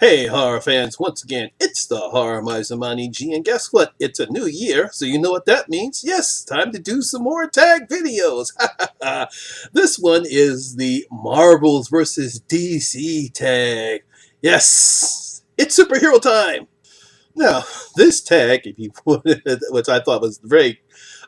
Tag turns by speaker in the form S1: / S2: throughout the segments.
S1: Hey horror fans, once again, it's the Horror Miser Monty G, and guess what? It's a new year, so you know what that means. Yes, time to do some more tag videos. This one is the Marvels vs. DC tag. Yes, it's superhero time. Now, this tag, if you put it, which I thought was very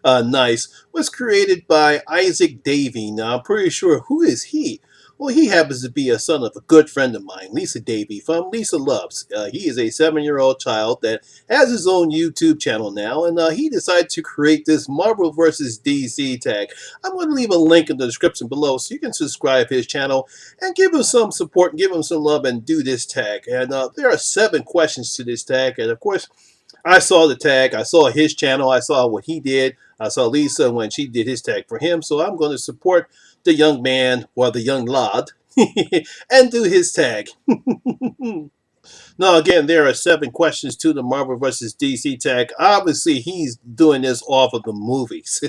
S1: nice, was created by Isaac Davey. Now, I'm pretty sure, who is he? Well, he happens to be a son of a good friend of mine, Lisa Davey from Lisa Loves. He is a 7-year-old child that has his own YouTube channel now, and he decided to create this Marvel vs. DC tag. I'm going to leave a link in the description below so you can subscribe to his channel and give him some support and give him some love and do this tag. And there are 7 questions to this tag, and of course, I saw the tag, I saw his channel, I saw what he did, I saw Lisa when she did his tag for him, so I'm going to support the young man, or the young lad, and do his tag. Now again, there are 7 questions to the Marvel vs. DC tag. Obviously, he's doing this off of the movies.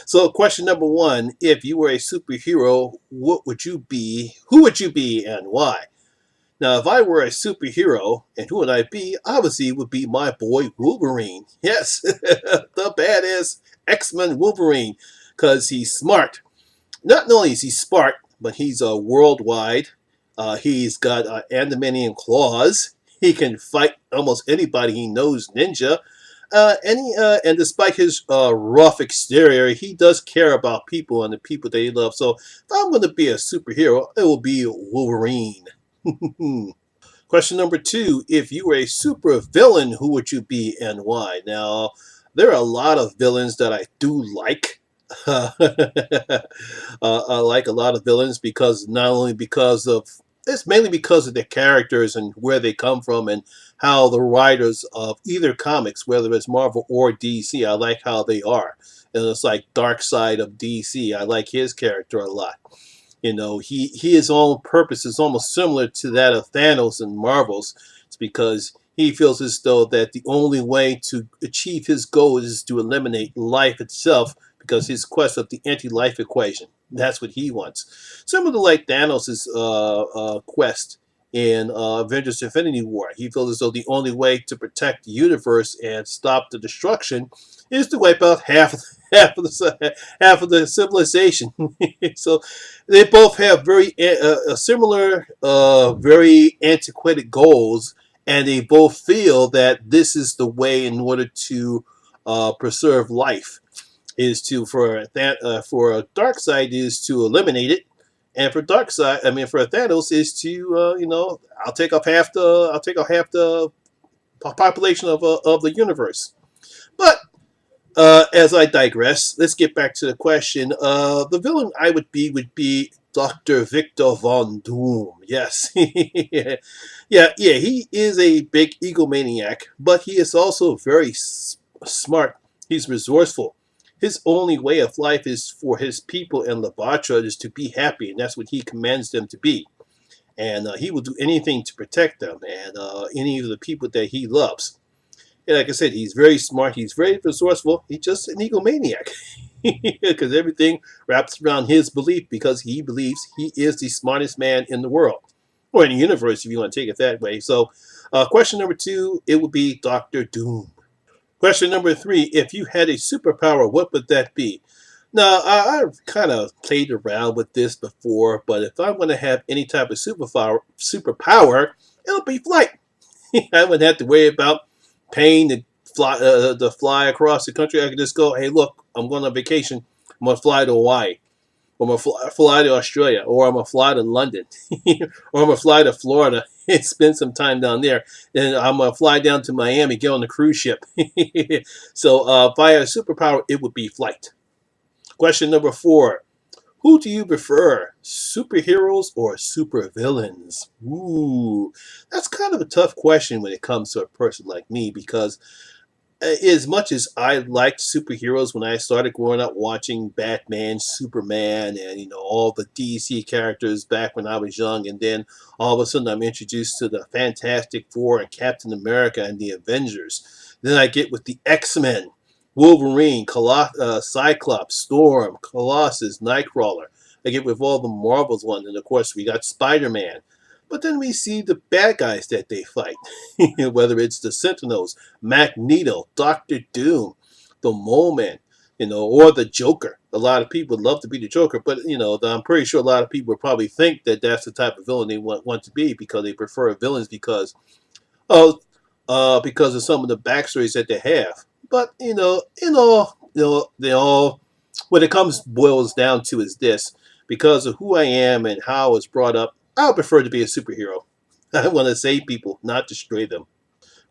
S1: So question number 1, if you were a superhero, what would you be, who would you be, and why? Now, if I were a superhero, and who would I be? Obviously, it would be my boy Wolverine. Yes, the badass X-Men Wolverine, because he's smart. Not only is he smart, but he's worldwide. He's got adamantium claws. He can fight almost anybody he knows ninja. And despite his rough exterior, he does care about people and the people that he loves. So if I'm going to be a superhero, it will be Wolverine. Question number 2, if you were a super villain, who would you be and why? Now, there are a lot of villains that I do like. I like a lot of villains because not only because of, it's mainly because of their characters and where they come from and how the writers of either comics, whether it's Marvel or DC, I like how they are. And it's like Darkseid of DC. I like his character a lot. You know, his own purpose is almost similar to that of Thanos in Marvels. It's because he feels as though that the only way to achieve his goal is to eliminate life itself, because his quest of the anti-life equation. That's what he wants. Similar to like Thanos' quest in Avengers Infinity War. He feels as though the only way to protect the universe and stop the destruction is to wipe out half of the civilization. So they both have very similar, very antiquated goals, and they both feel that this is the way in order to preserve life. Is to for Darkseid is to eliminate it, and for Thanos is to I'll take off half the population of the universe. But as I digress, let's get back to the question. The villain I would be Dr. Victor Von Doom. Yes, yeah, he is a big egomaniac, but he is also very smart. He's resourceful. His only way of life is for his people in Labatra is to be happy, and that's what he commands them to be. And he will do anything to protect them and any of the people that he loves. And like I said, he's very smart, he's very resourceful, he's just an egomaniac. Because everything wraps around his belief, because he believes he is the smartest man in the world. Or in the universe, if you want to take it that way. So question number 2, it would be Dr. Doom. Question number 3, if you had a superpower, what would that be? Now, I've kind of played around with this before, but if I'm going to have any type of superpower, it'll be flight. I wouldn't have to worry about paying to fly across the country. I could just go, hey, look, I'm going on vacation. I'm going to fly to Hawaii. Or I'm going to fly to Australia. Or I'm going to fly to London. Or I'm going to fly to Florida and spend some time down there. Then I'm going to fly down to Miami, get on the cruise ship. So if I had a superpower, it would be flight. Question number 4. Who do you prefer, superheroes or supervillains? Ooh, that's kind of a tough question when it comes to a person like me, because as much as I liked superheroes when I started growing up watching Batman, Superman, and all the DC characters back when I was young, and then all of a sudden I'm introduced to the Fantastic Four and Captain America and the Avengers. Then I get with the X-Men, Wolverine, Cyclops, Storm, Colossus, Nightcrawler. I get with all the Marvels ones, and of course we got Spider-Man. But then we see the bad guys that they fight, whether it's the Sentinels, Magneto, Doctor Doom, the Mole Man, or the Joker. A lot of people would love to be the Joker, but I'm pretty sure a lot of people would probably think that that's the type of villain they want to be because they prefer villains of because of some of the backstories that they have. But they all what it comes boils down to is this: because of who I am and how I was brought up, I would prefer to be a superhero. I want to save people, not destroy them.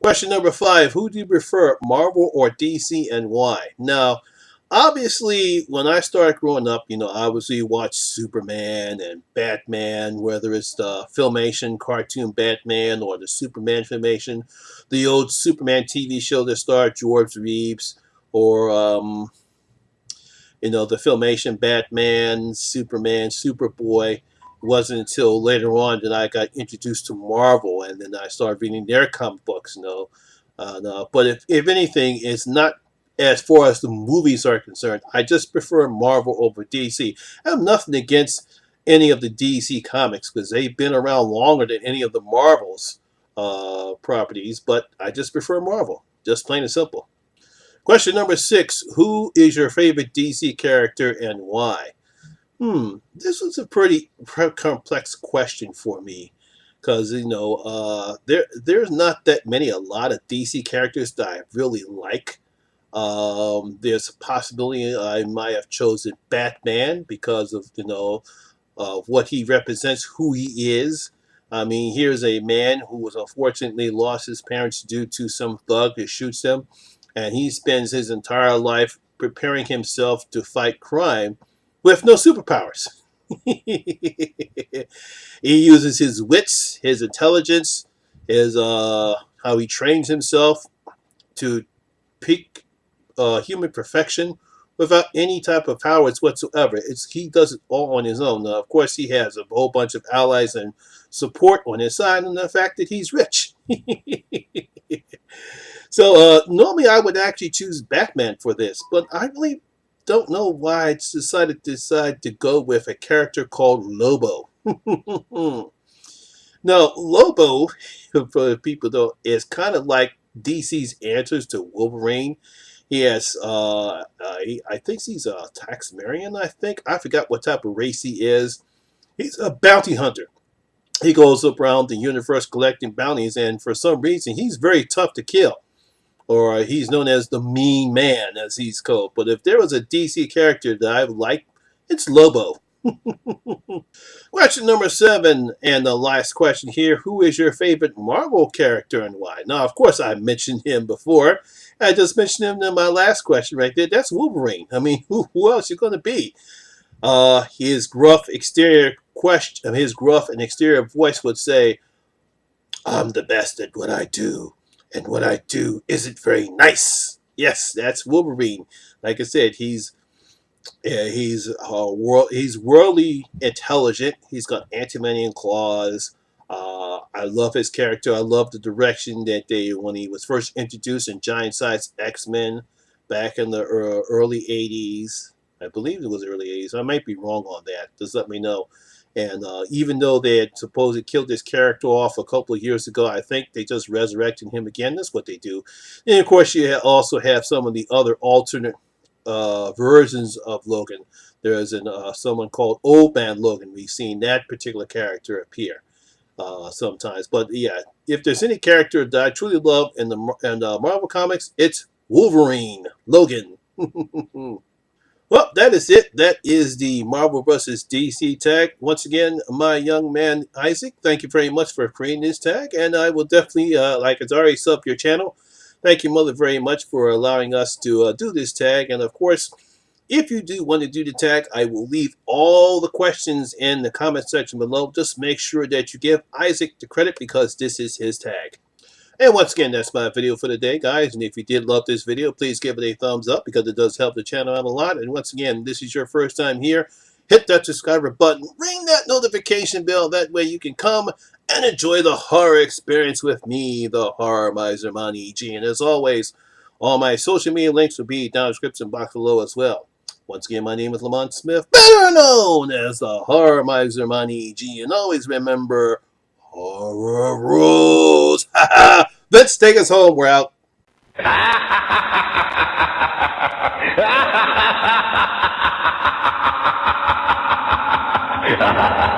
S1: Question number 5: who do you prefer, Marvel or DC, and why? Now, obviously, when I started growing up, obviously you watch Superman and Batman, whether it's the Filmation cartoon Batman or the Superman Filmation, the old Superman TV show that starred George Reeves, or the Filmation Batman, Superman, Superboy. It wasn't until later on that I got introduced to Marvel, and then I started reading their comic books. No. But if anything, it's not as far as the movies are concerned. I just prefer Marvel over DC. I have nothing against any of the DC comics because they've been around longer than any of the Marvel's properties, but I just prefer Marvel. Just plain and simple. Question number 6: who is your favorite DC character and why? This was a pretty complex question for me because there's not that many a lot of DC characters that I really like. There's a possibility I might have chosen Batman because of what he represents, who he is. I mean, here's a man who was unfortunately lost his parents due to some thug who shoots them, and he spends his entire life preparing himself to fight crime with no superpowers. He uses his wits, his intelligence, his how he trains himself to peak human perfection without any type of powers whatsoever. He does it all on his own. Now, of course, he has a whole bunch of allies and support on his side, and the fact that he's rich. So normally I would actually choose Batman for this, but I really don't know why I decided to go with a character called Lobo. Now, Lobo, for people though, is kind of like DC's answers to Wolverine. He has, I think he's a Taxmarian. I forgot what type of race he is. He's a bounty hunter. He goes around the universe collecting bounties, and for some reason, he's very tough to kill. Or he's known as the Mean Man, as he's called. But if there was a DC character that I would like, it's Lobo. Question number 7, and the last question here: who is your favorite Marvel character and why? Now, of course, I mentioned him before. I just mentioned him in my last question right there. That's Wolverine. I mean, who else you going to be? His gruff his gruff and exterior voice would say, "I'm the best at what I do, and what I do isn't very nice." Yes, that's Wolverine. Like I said, he's worldly intelligent. He's got antimanian claws. I love his character. I love the direction that when he was first introduced in Giant Size X-Men back in the early 80s. I believe it was early 80s. I might be wrong on that. Just let me know. And even though they had supposedly killed this character off a couple of years ago, I think they just resurrected him again. That's what they do. And of course, you also have some of the other alternate versions of Logan. There's someone called Old Man Logan. We've seen that particular character appear sometimes. But yeah, if there's any character that I truly love in the Marvel comics, it's Wolverine Logan. Well, that is it. That is the Marvel vs. DC tag. Once again, my young man Isaac, thank you very much for creating this tag, and I will definitely, like it's already sub your channel. Thank you, Mother, very much for allowing us to do this tag. And of course, if you do want to do the tag, I will leave all the questions in the comment section below. Just make sure that you give Isaac the credit because this is his tag. And once again, that's my video for the day, guys. And if you did love this video, please give it a thumbs up because it does help the channel out a lot. And once again, this is your first time here, hit that subscriber button, ring that notification bell. That way you can come and enjoy the horror experience with me, the Horror Miser Monty G. And as always, all my social media links will be down in the description box below as well. Once again, my name is Lamont Smith, better known as the Horror Miser Monty G. And always remember, Horror rules. Let's take us home. We're out.
S2: Ha ha ha ha!